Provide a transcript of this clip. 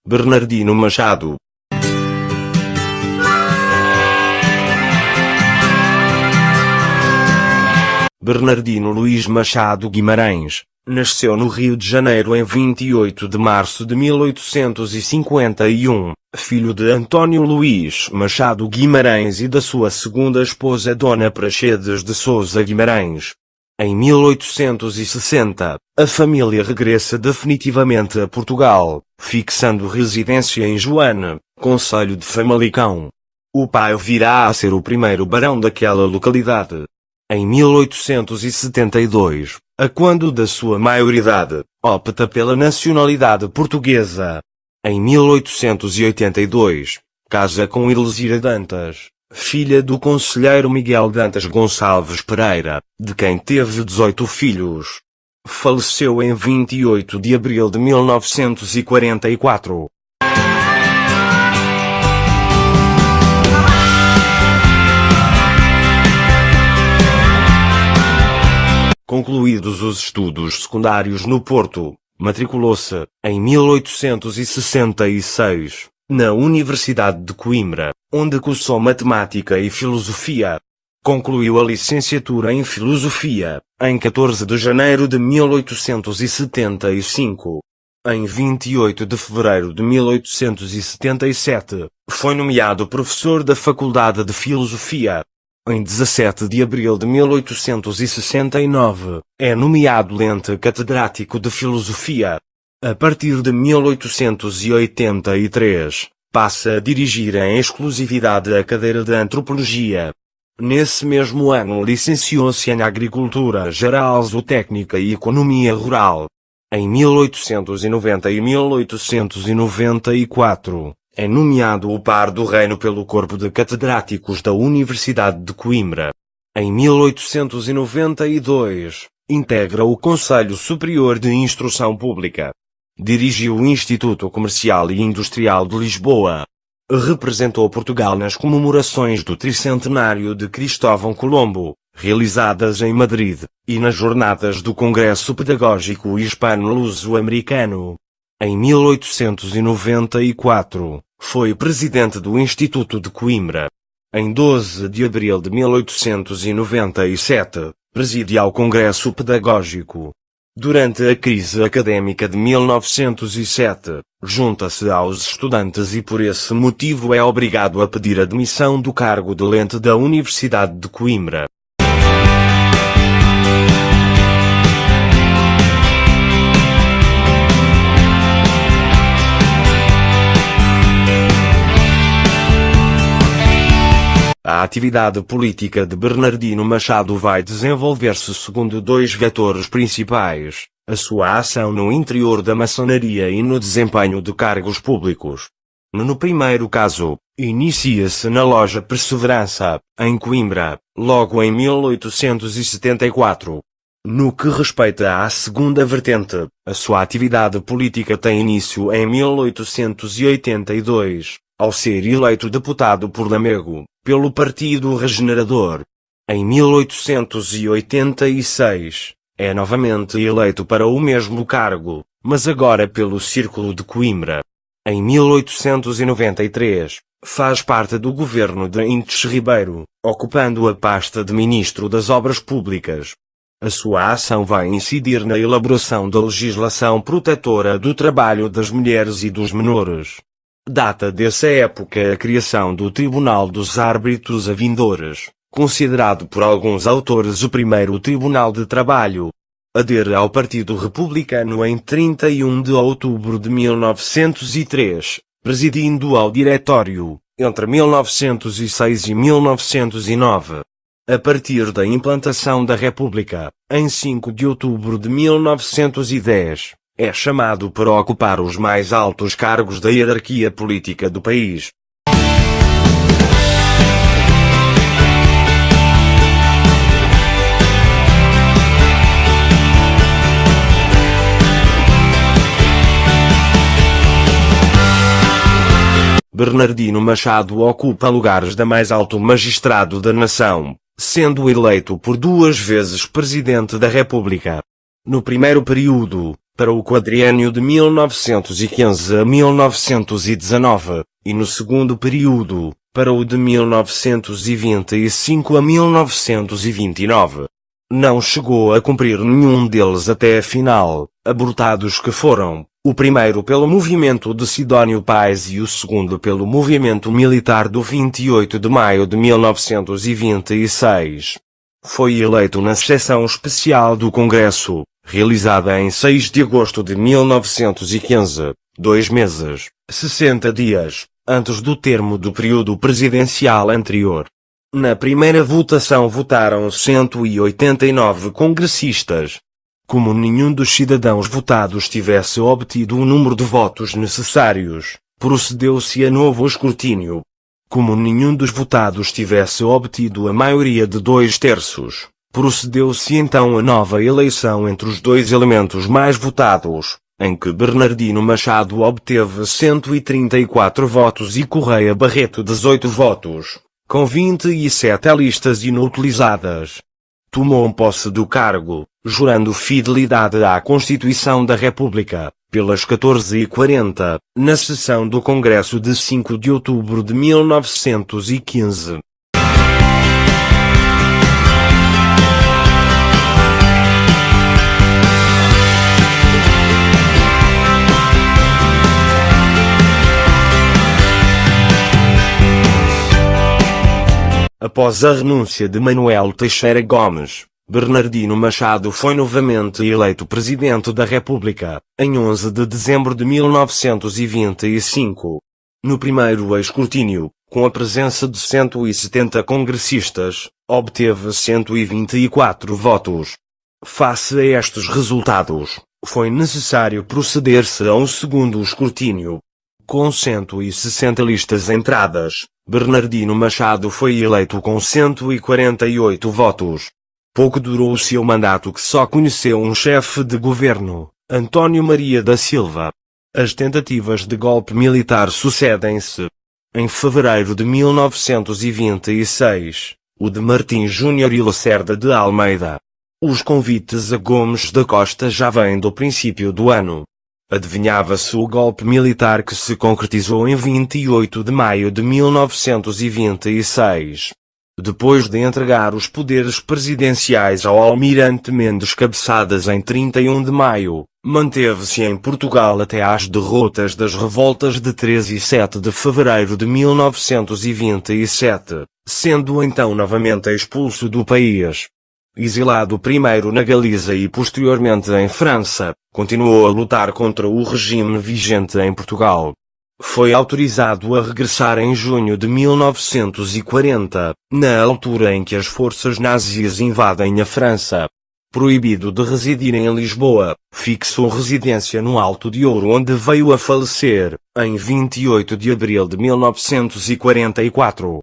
Bernardino Machado. Bernardino Luís Machado Guimarães nasceu no Rio de Janeiro em 28 de março de 1851, filho de Antônio Luís Machado Guimarães e da sua segunda esposa Dona Praxedes de Sousa Guimarães. Em 1860, a família regressa definitivamente a Portugal, fixando residência em Joane, concelho de Famalicão. O pai virá a ser o primeiro barão daquela localidade. Em 1872, a quando da sua maioridade, opta pela nacionalidade portuguesa. Em 1882, casa com Elzira Dantas, filha do conselheiro Miguel Dantas Gonçalves Pereira, de quem teve 18 filhos. Faleceu em 28 de abril de 1944. Concluídos os estudos secundários no Porto, matriculou-se, em 1866, na Universidade de Coimbra, onde cursou Matemática e Filosofia. Concluiu a licenciatura em Filosofia, em 14 de janeiro de 1875. Em 28 de fevereiro de 1877, foi nomeado professor da Faculdade de Filosofia. Em 17 de abril de 1869, é nomeado Lente catedrático de Filosofia. A partir de 1883, passa a dirigir em exclusividade a cadeira de Antropologia. Nesse mesmo ano licenciou-se em Agricultura Geral, Zootécnica e Economia Rural. Em 1890 e 1894, é nomeado o par do Reino pelo Corpo de Catedráticos da Universidade de Coimbra. Em 1892, integra o Conselho Superior de Instrução Pública. Dirigiu o Instituto Comercial e Industrial de Lisboa. Representou Portugal nas comemorações do tricentenário de Cristóvão Colombo, realizadas em Madrid, e nas jornadas do Congresso Pedagógico Hispano-Luso-Americano. Em 1894, foi presidente do Instituto de Coimbra. Em 12 de abril de 1897, preside ao Congresso Pedagógico. Durante a crise académica de 1907, junta-se aos estudantes e por esse motivo é obrigado a pedir a demissão do cargo de Lente da Universidade de Coimbra. A atividade política de Bernardino Machado vai desenvolver-se segundo dois vetores principais: a sua ação no interior da maçonaria e no desempenho de cargos públicos. No primeiro caso, inicia-se na loja Perseverança, em Coimbra, logo em 1874. No que respeita à segunda vertente, a sua atividade política tem início em 1882, ao ser eleito deputado por Lamego, pelo Partido Regenerador. Em 1886, é novamente eleito para o mesmo cargo, mas agora pelo Círculo de Coimbra. Em 1893, faz parte do governo de Índices Ribeiro, ocupando a pasta de Ministro das Obras Públicas. A sua ação vai incidir na elaboração da legislação protetora do trabalho das mulheres e dos menores. Data dessa época a criação do Tribunal dos Árbitros Avindores, considerado por alguns autores o primeiro Tribunal de Trabalho. Adere ao Partido Republicano em 31 de outubro de 1903, presidindo ao Diretório, entre 1906 e 1909. A partir da implantação da República, em 5 de outubro de 1910, é chamado para ocupar os mais altos cargos da hierarquia política do país. Bernardino Machado ocupa lugares da mais alto magistrado da nação, sendo eleito por 2 vezes Presidente da República. No primeiro período, para o quadriênio de 1915 a 1919, e no segundo período, para o de 1925 a 1929. Não chegou a cumprir nenhum deles até a final, abortados que foram, o primeiro pelo movimento de Sidónio Pais e o segundo pelo movimento militar do 28 de maio de 1926. Foi eleito na sessão especial do Congresso, realizada em 6 de agosto de 1915, 2 meses, 60 dias, antes do termo do período presidencial anterior. Na primeira votação votaram 189 congressistas. Como nenhum dos cidadãos votados tivesse obtido o número de votos necessários, procedeu-se a novo escrutínio. Como nenhum dos votados tivesse obtido a maioria de 2/3, procedeu-se então a nova eleição entre os dois elementos mais votados, em que Bernardino Machado obteve 134 votos e Correia Barreto 18 votos, com 27 listas inutilizadas. Tomou posse do cargo, jurando fidelidade à Constituição da República, pelas 14h40, na sessão do Congresso de 5 de outubro de 1915. Após a renúncia de Manuel Teixeira Gomes, Bernardino Machado foi novamente eleito Presidente da República, em 11 de dezembro de 1925. No primeiro escrutínio, com a presença de 170 congressistas, obteve 124 votos. Face a estes resultados, foi necessário proceder-se a um segundo escrutínio. Com 160 listas entradas, Bernardino Machado foi eleito com 148 votos. Pouco durou o seu mandato, que só conheceu um chefe de governo, Antônio Maria da Silva. As tentativas de golpe militar sucedem-se. Em fevereiro de 1926, o de Martim Júnior e Lacerda de Almeida. Os convites a Gomes da Costa já vêm do princípio do ano. Adivinhava-se o golpe militar, que se concretizou em 28 de maio de 1926. Depois de entregar os poderes presidenciais ao almirante Mendes Cabeçadas em 31 de maio, manteve-se em Portugal até às derrotas das revoltas de 3 e 7 de fevereiro de 1927, sendo então novamente expulso do país. Exilado primeiro na Galiza e posteriormente em França, continuou a lutar contra o regime vigente em Portugal. Foi autorizado a regressar em junho de 1940, na altura em que as forças nazis invadem a França. Proibido de residir em Lisboa, fixou residência no Alto de Ouro, onde veio a falecer, em 28 de abril de 1944.